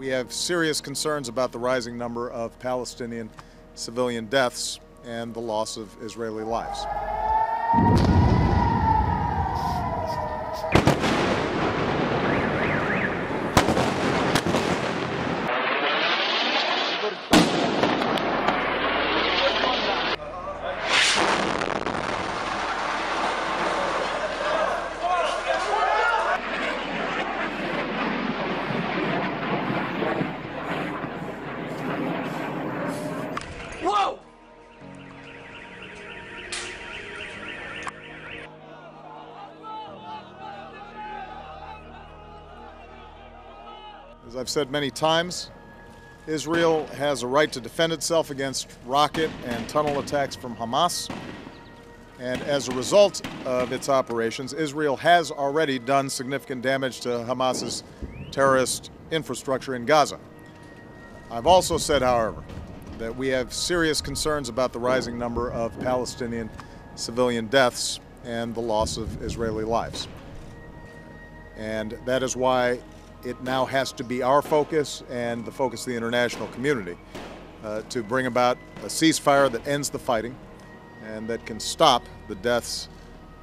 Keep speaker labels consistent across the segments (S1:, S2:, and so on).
S1: We have serious concerns about the rising number of Palestinian civilian deaths and the loss of Israeli lives.
S2: Whoa!
S1: As I've said many times, Israel has a right to defend itself against rocket and tunnel attacks from Hamas. And as a result of its operations, Israel has already done significant damage to Hamas's terrorist infrastructure in Gaza. I've also said, however, that we have serious concerns about the rising number of Palestinian civilian deaths and the loss of Israeli lives. And that is why it now has to be our focus and the focus of the international community to bring about a ceasefire that ends the fighting and that can stop the deaths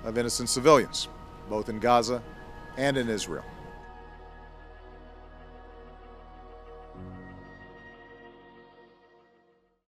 S1: of innocent civilians, both in Gaza and in Israel.